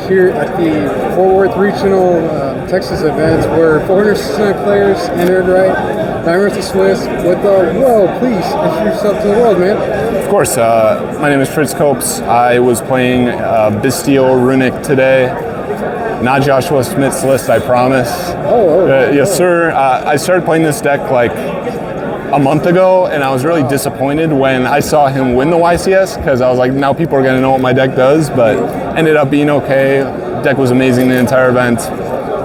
here at the Fort Worth Regional Texas events where 469 players entered, right? I'm the Swiss with please introduce yourself to the world, man. Of course. My name is Fritz. I was playing Bystial Runick today. Not Joshua Smith's list, I promise. Yes, sir. I started playing this deck like a month ago, and I was really disappointed when I saw him win the YESSSS, because I was like, now people are going to know what my deck does, but ended up being okay. Deck was amazing the entire event.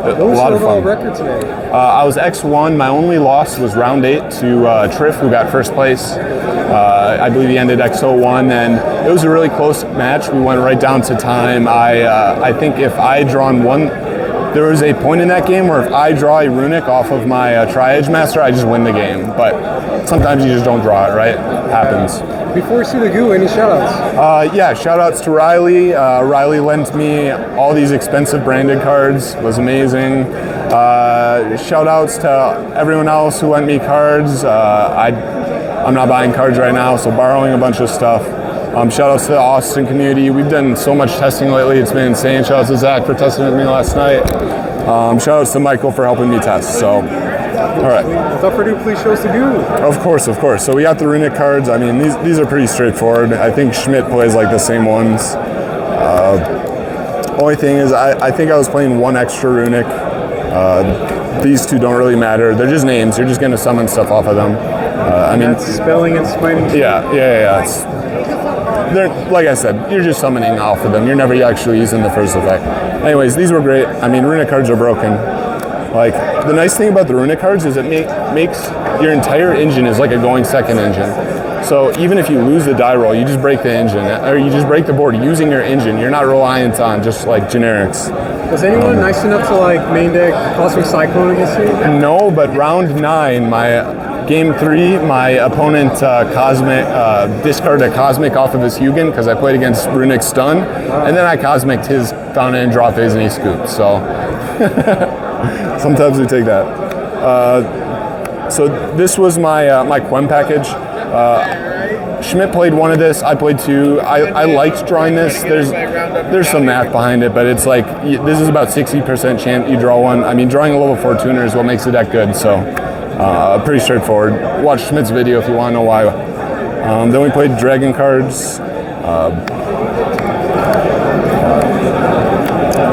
What was your overall record today? I was X1. My only loss was round 8 to Triff, who got first place. I believe he ended X01, and it was a really close match. We went right down to time. I think if I had drawn one, there was a point in that game where if I draw a Runick off of my Tri-Edge Master, I just win the game. But sometimes you just don't draw it, right? It happens. Before we see the goo, any shoutouts? Yeah, shoutouts to Riley. Riley lent me all these expensive branded cards. It was amazing. Shoutouts to everyone else who lent me cards. I'm not buying cards right now, so borrowing a bunch of stuff. Shoutouts to the Austin community. We've done so much testing lately. It's been insane. Shoutouts to Zach for testing with me last night. Shoutouts to Michael for helping me test. So, all right. Without further ado, please show us the goo. Of course. So we got the Runick cards. I mean, these are pretty straightforward. I think Schmidt plays like the same ones. Only thing is, I think I was playing one extra Runick. These two don't really matter. They're just names. You're just going to summon stuff off of them. I mean, that's spelling and smiting. Yeah. They're, like I said, you're just summoning off of them. You're never actually using the first effect. Anyways, these were great. I mean, Runick cards are broken. Like, the nice thing about the Runick cards is it makes your entire engine is like a going second engine. So even if you lose the die roll, you just break the engine, or you just break the board using your engine. You're not reliant on just like generics. Was anyone nice enough to like main deck Cosmic Cyclone against you? No, but round 9, Game 3, my opponent discarded a Cosmic off of his Hugin because I played against Runick Stun, and then I Cosmic'd his, found it in draw phase, and he scooped. So sometimes we take that. So this was my Quem package. Schmidt played one of this. I played 2. I liked drawing this. There's some math behind it, but it's like this is about 60% chance you draw one. I mean, drawing a level 4 tuner is what makes the deck good. So. Pretty straightforward. Watch Schmidt's video if you want to know why. Then we played dragon cards.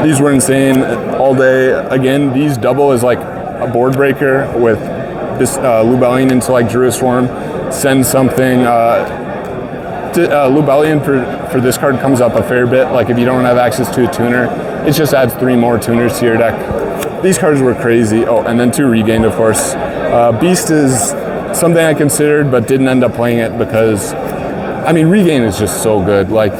These were insane all day. Again, these double as like a board breaker with this Lubellion into like Druid Swarm. Send something. Lubellion for this card comes up a fair bit. Like if you don't have access to a tuner, it just adds 3 more tuners to your deck. These cards were crazy. Oh, and then 2 regained, of course. Beast is something I considered, but didn't end up playing it because, I mean, regain is just so good. Like,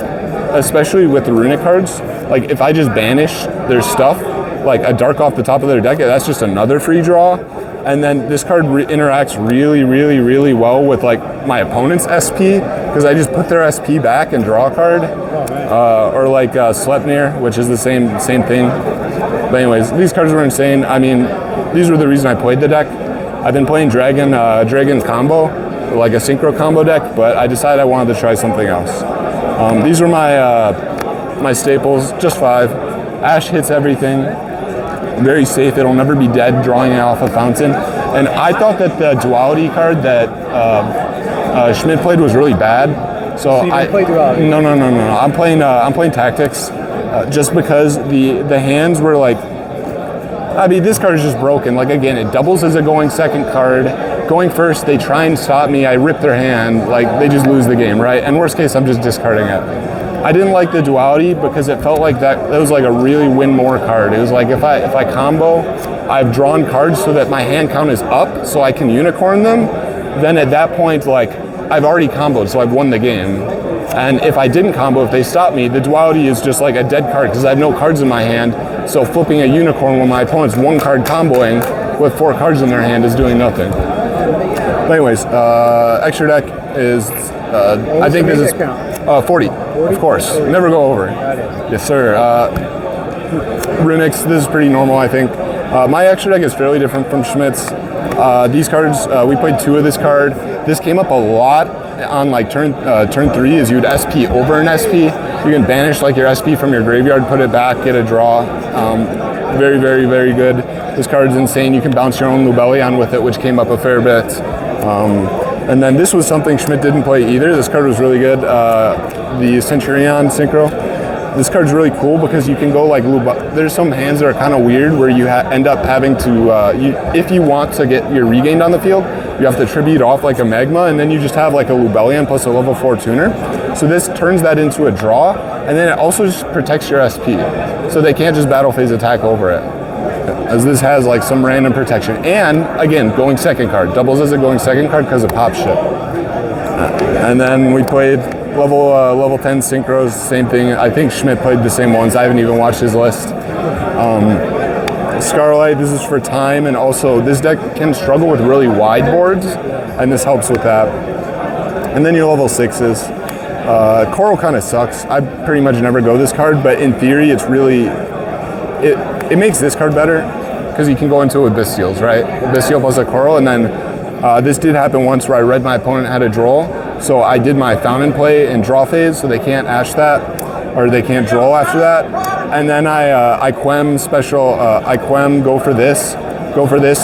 especially with the Runick cards. Like, if I just banish their stuff, like a dark off the top of their deck, that's just another free draw. And then this card interacts really, really, really well with like my opponent's SP because I just put their SP back and draw a card. Or like Sleipnir, which is the same thing. But anyways, these cards were insane. I mean, these were the reason I played the deck. I've been playing Dragon combo, like a synchro combo deck, but I decided I wanted to try something else. These were my staples, just 5. Ash hits everything. Very safe. It'll never be dead. Drawing it off a fountain. And I thought that the duality card that Schmidt played was really bad. So you didn't play duality? No. I'm playing tactics, just because the hands were like. I mean, this card is just broken. Like again, it doubles as a going second card. Going first, they try and stop me. I rip their hand. Like they just lose the game, right? And worst case, I'm just discarding it. I didn't like the duality because it felt like that was like a really win more card. It was like if I combo, I've drawn cards so that my hand count is up, so I can unicorn them. Then at that point, like I've already comboed, so I've won the game. And if I didn't combo, if they stop me, the duality is just like a dead card because I have no cards in my hand. So flipping a unicorn when my opponent's 1 card comboing with 4 cards in their hand is doing nothing. But anyways, extra deck is, I think this is 40, of course. Never go over. Yes, sir. Runicks, this is pretty normal, I think. My extra deck is fairly different from Schmidt's. These cards, we played 2 of this card. This came up a lot on like turn 3 is you would SP over an SP. You can banish like your SP from your graveyard, put it back, get a draw. Very, very, very good. This card's insane. You can bounce your own Lubellion with it, which came up a fair bit. And then this was something Schmidt didn't play either. This card was really good. The Centurion Synchro. This card's really cool because you can go like there's some hands that are kind of weird where you end up having to, if you want to get your regained on the field, you have to tribute off like a Magma, and then you just have like a Lubellion plus a level 4 tuner. So this turns that into a draw, and then it also just protects your SP. So they can't just battle phase attack over it, as this has like some random protection. And again, going second card, doubles as a going second card because of pop shit. And then we played level 10 synchros, same thing. I think Schmidt played the same ones. I haven't even watched his list. Scarlight, this is for time, and also this deck can struggle with really wide boards, and this helps with that. And then your level 6s. Coral kind of sucks. I pretty much never go this card, but in theory, it's really, it makes this card better because you can go into it with Bystials, right? Bystial plus a Coral, and then this did happen once where I read my opponent had a draw, so I did my fountain play in draw phase, so they can't ash that, or they can't draw after that. And then I Quem special, I Quem go for this,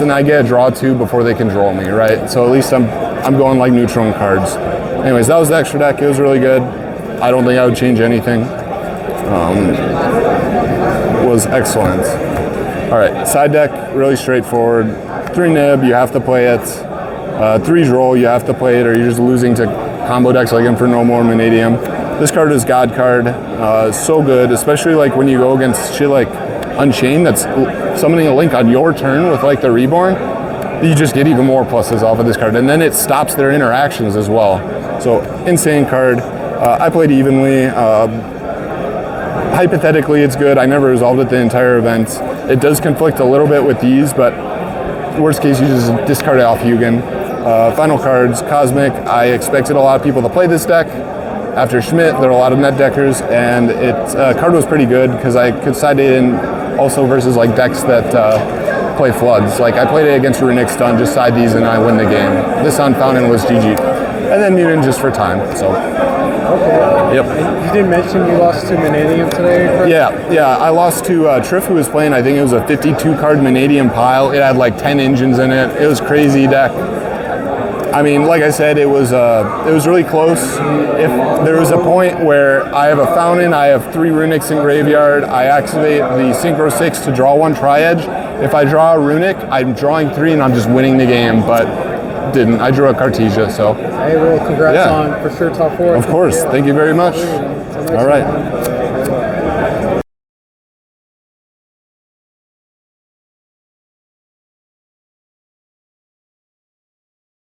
and I get a draw 2 before they can draw me, right? So at least I'm going like neutral cards. Anyways, that was the extra deck. It was really good. I don't think I would change anything. It was excellent. All right, side deck, really straightforward. 3 nib, you have to play it. 3 draw, you have to play it, or you're just losing to combo decks like Inferno or Manadium. This card is God card, so good, especially like when you go against shit like Unchained that's summoning a link on your turn with like the Reborn. You just get even more pluses off of this card, and then it stops their interactions as well. So insane card. I played evenly. Hypothetically, it's good. I never resolved it the entire event. It does conflict a little bit with these, but worst case, you just discard it off Hugin. Final cards, Cosmic. I expected a lot of people to play this deck. After Schmidt, there are a lot of net deckers, and card was pretty good because I could side it in also versus like decks that play Floods. Like I played it against Runick Stun, just side these and I win the game. This on Fountain was GG. And then Mutant just for time, so. Okay. Yep. You didn't mention you lost to Manadium today, correct? Yeah, I lost to Triff, who was playing, I think it was a 52 card Manadium pile. It had like 10 engines in it. It was crazy deck. I mean, like I said, it was really close. If there was a point where I have a Fountain, I have 3 Runicks in graveyard, I activate the Synchro 6 to draw 1 Tri-Edge. If I draw a Runick, I'm drawing 3 and I'm just winning the game, but didn't. I drew a Cartesia, so. Hey, well, congrats on for sure top 4. Of course. Thank you very much. All right.